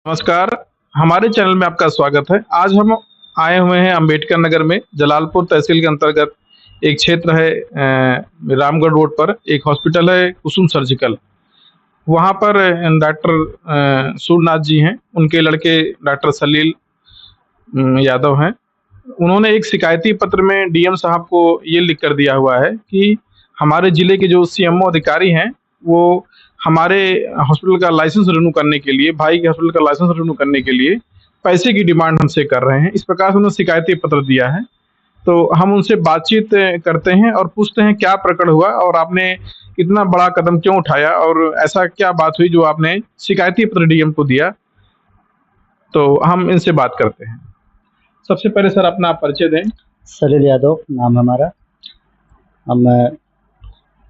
नमस्कार। हमारे चैनल में आपका स्वागत है। आज हम आए हुए हैं अंबेडकर नगर में, जलालपुर तहसील के अंतर्गत एक क्षेत्र है। रामगढ़ रोड पर एक हॉस्पिटल है, कुसुम सर्जिकल। वहाँ पर डॉक्टर सूरनाथ जी हैं, उनके लड़के डॉक्टर सलील यादव हैं। उन्होंने एक शिकायती पत्र में डीएम साहब को ये लिख कर दिया हुआ है कि हमारे जिले के जो सीएमओ अधिकारी हैं, वो हमारे हॉस्पिटल का लाइसेंस रिन्यू करने के लिए, भाई के हॉस्पिटल का लाइसेंस रिन्यू करने के लिए पैसे की डिमांड हमसे कर रहे हैं। इस प्रकार से उन्होंने शिकायती पत्र दिया है। तो हम उनसे बातचीत करते हैं और पूछते हैं क्या प्रकरण हुआ और आपने इतना बड़ा कदम क्यों उठाया और ऐसा क्या बात हुई जो आपने शिकायती पत्र डीएम को दिया। तो हम इनसे बात करते हैं। सबसे पहले सर अपना परिचय दें। सलील यादव नाम है हमारा। हम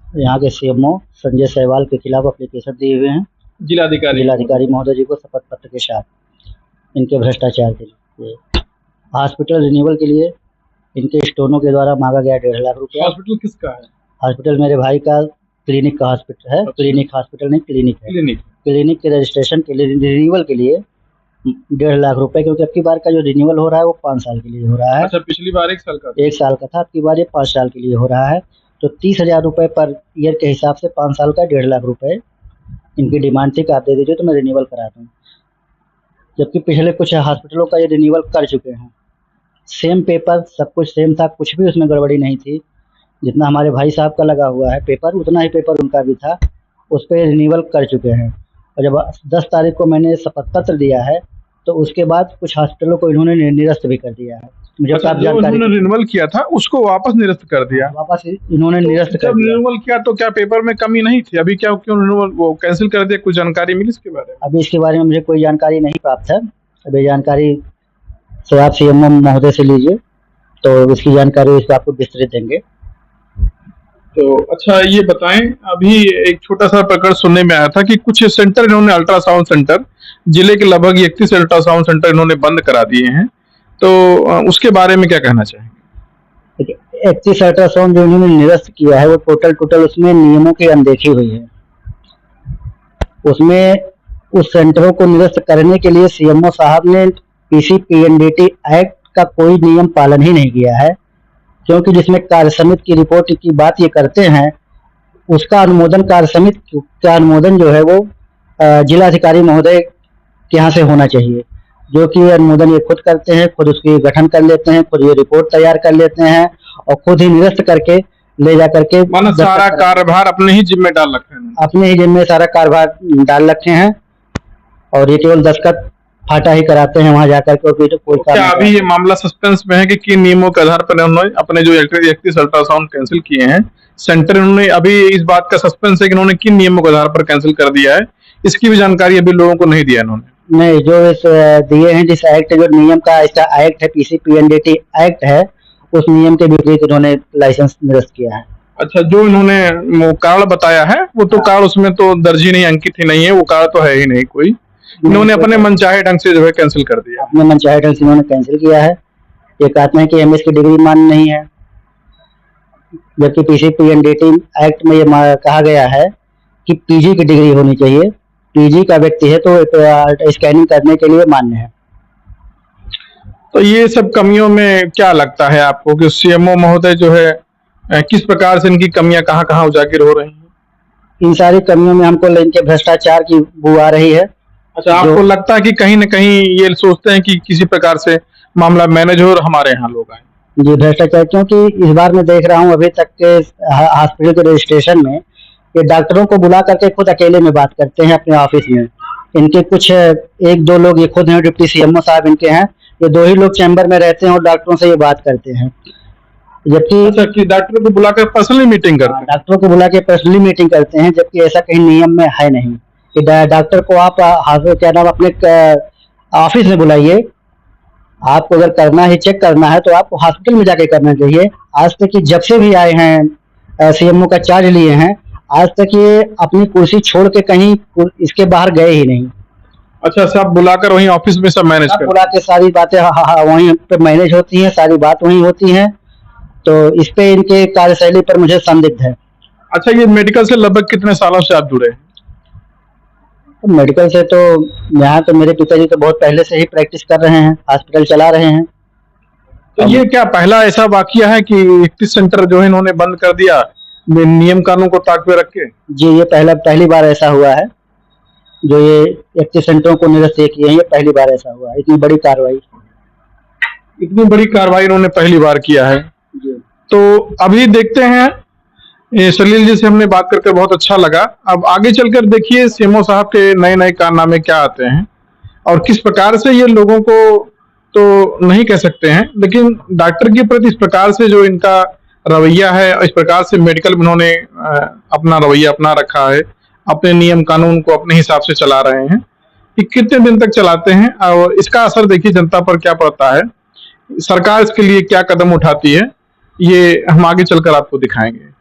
यहाँ के सीएमओ संजय सहवाल के खिलाफ एप्लीकेशन दिए हुए हैं जिलाधिकारी महोदय जी को शपथ पत्र के साथ, इनके भ्रष्टाचार के लिए। हॉस्पिटल रिन्यूअल के लिए इनके स्टोनों के द्वारा मांगा गया 1.5 लाख रुपया। हॉस्पिटल किसका है? हॉस्पिटल मेरे भाई का क्लिनिक का हॉस्पिटल है। क्लिनिक हॉस्पिटल नहीं, क्लिनिक है। क्लिनिक के रजिस्ट्रेशन के लिए, रिन्यूअल के लिए 1.5 लाख रुपए, क्योंकि अब की बार का जो रिन्यूअल हो रहा है वो 5 साल के लिए हो रहा है। अच्छा, पिछली बार 1 साल का 1 साल का था, अब की बार ये 5 साल के लिए हो रहा है। तो 30,000 रुपये पर ईयर के हिसाब से 5 साल का 1.5 लाख रुपए इनकी डिमांड थी कि आप दे दीजिए तो मैं रिन्यूअल करा दूँ। जबकि पिछले कुछ हॉस्पिटलों का ये रिन्यूअल कर चुके हैं। सेम पेपर, सब कुछ सेम था, कुछ भी उसमें गड़बड़ी नहीं थी। जितना हमारे भाई साहब का लगा हुआ है पेपर, उतना ही पेपर उनका भी था। उस पर रिन्यूअल कर चुके हैं। और जब 10 तारीख को मैंने शपथ पत्र दिया है तो उसके बाद कुछ हॉस्पिटलों को इन्होंने निरस्त भी कर दिया है। मुझे प्राप्त जानकारी, उन्होंने रिन्यूअल किया था उसको वापस निरस्त कर दिया। वापस इन्होंने निरस्त कर दिया। जब रिन्यूअल किया तो क्या पेपर में कमी नहीं थी? अभी क्या क्यों रिन्यूअल वो कैंसिल कर दिया? कुछ जानकारी मिली इसके बारे में? अभी इसके बारे में मुझे कोई जानकारी नहीं प्राप्त है। अभी जानकारी तो आप सीएमओ महोदय से लीजिए, तो इसकी जानकारी इसको आपको विस्तृत देंगे। तो अच्छा ये बताएं, अभी एक छोटा सा प्रकरण सुनने में आया था कि कुछ सेंटर इन्होंने, अल्ट्रासाउंड सेंटर, जिले के लगभग 31 अल्ट्रासाउंड सेंटर इन्होंने बंद करा दिए हैं। तो उसके बारे में क्या कहना चाहेंगे? 31 अल्ट्रासाउंड जो इन्होंने निरस्त किया है वो टोटल उसमें नियमों की अनदेखी हुई है। उसमें उस सेंटरों को निरस्त करने के लिए सीएमओ साहब ने पीसीपीएनडीटी एक्ट का कोई नियम पालन ही नहीं किया है, क्योंकि जिसमें कार्य समिति की रिपोर्ट की बात ये करते हैं, उसका अनुमोदन, कार्य समिति का अनुमोदन जो है वो जिलाधिकारी महोदय के यहाँ से होना चाहिए, जो कि अनुमोदन ये खुद करते हैं, खुद उसकी गठन कर लेते हैं, खुद ये रिपोर्ट तैयार कर लेते हैं और खुद ही निरस्त करके ले जा करके सारा कार्यभार अपने ही जिम्मे डाल रखे हैं। अपने ही जिम्मे सारा कार्यभार डाल रखे हैं और ये केवल दस्तखत फाटा ही कराते हैं वहां जाकर के। तो कोई क्या अभी ये मामला सस्पेंस में है कि किन नियमों के आधार पर उन्होंने अपने जो 31 अल्ट्रासाउंड कैंसिल किए हैं सेंटर, उन्होंने अभी इस बात का सस्पेंस है कि उन्होंने किन नियमों के आधार पर कैंसिल कर दिया है? इसकी भी जानकारी अभी लोगों को नहीं दिया इन्होंने। नहीं, जो इस दिए हैं, जिस एक्ट, जो नियम का इसका एक्ट है, पीसीपीएनडीटी एक्ट है, उस नियम के विपरीत इन्होंने लाइसेंस निरस्त किया है। अच्छा, जो इन्होंने वो कारण बताया है वो तो कारण उसमें तो दर्ज ही नहीं, अंकित ही नहीं है, वो कारण तो है ही नहीं कोई। इन्होंने अपने मनचाहे ढंग से जो है कैंसिल कर दिया। अपने मनचाहे ढंग से इन्होंने कैंसिल किया है। ये कहते हैं कि एमएस की डिग्री मान्य नहीं है, जबकि पीसीपीएनडीटी एक्ट में ये कहा गया है कि पीजी की डिग्री होनी चाहिए। पीजी का व्यक्ति है तो स्कैनिंग करने के लिए मान्य है। तो ये सब कमियों में क्या लगता है आपको कि सीएमओ महोदय जो है किस प्रकार से इनकी कमियां कहाँ उजागर हो रही हैं? इन सारी कमियों में हमको इनके भ्रष्टाचार की बू आ रही है। अच्छा, आपको लगता है कि कहीं न कहीं ये सोचते हैं कि किसी प्रकार से मामला मैनेज हो और हमारे यहाँ लोग आए? जी, भ्रष्टाचार, क्योंकि इस बार मैं देख रहा हूँ अभी तक के हॉस्पिटल के रजिस्ट्रेशन में ये डॉक्टरों को बुला करके खुद अकेले में बात करते हैं अपने ऑफिस में। इनके कुछ 1-2 लोग ये खुद हैं, डिप्टी सीएमओ साहब इनके हैं, ये 2 ही लोग चैम्बर में रहते हैं और डॉक्टरों से ये बात करते हैं। जबकि अच्छा, कि डॉक्टरों को बुलाकर पर्सनली मीटिंग करते हैं? डॉक्टरों को बुला के पर्सनली मीटिंग करते हैं, जबकि ऐसा कहीं नियम में है नहीं कि डॉक्टर को आप क्या नाम अपने ऑफिस में बुलाइए। आपको अगर करना है, चेक करना है, तो आपको हॉस्पिटल में जाके करना चाहिए। आज तक कि जब से भी आए हैं सीएमओ का चार्ज लिए हैं, आज तक ये अपनी कुर्सी छोड़ के कहीं इसके बाहर गए ही नहीं। अच्छा, सब बुलाकर वहीं ऑफिस में सब मैनेज बुला के सारी बातें वहीं पे मैनेज होती हैं, सारी बात वहीं होती हैं। तो इस पे इनके कार्यशैली पर मुझे संदिग्ध है। अच्छा, ये मेडिकल से लगभग कितने सालों से आप जुड़े हैं? मेडिकल से तो यहाँ तो मेरे पिताजी तो बहुत पहले से ही प्रैक्टिस कर रहे हैं, हॉस्पिटल चला रहे हैं। तो ये क्या पहला ऐसा वाकया है कि 31 सेंटर जो है इन्होंने बंद कर दिया नियम कानून को ताक पे रख के? जी, ये पहली बार ऐसा हुआ है, जो ये 31 सेंटरों को निरस्त किए हैं, ये पहली बार ऐसा हुआ है। इतनी बड़ी कार्रवाई इन्होंने पहली बार किया है। जी। तो अभी देखते हैं, सलील जी से हमने बात करके बहुत अच्छा लगा। अब आगे चलकर देखिए सीएमओ साहब के नए नए कारनामे क्या आते हैं और किस प्रकार से ये लोगों को तो नहीं कह सकते हैं, लेकिन डॉक्टर के प्रति इस प्रकार से जो इनका रवैया है, इस प्रकार से मेडिकल में इन्होंने अपना रवैया अपना रखा है, अपने नियम कानून को अपने हिसाब से चला रहे हैं कि कितने दिन तक चलाते हैं और इसका असर देखिए जनता पर क्या पड़ता है, सरकार इसके लिए क्या कदम उठाती है, ये हम आगे चलकर आपको दिखाएंगे।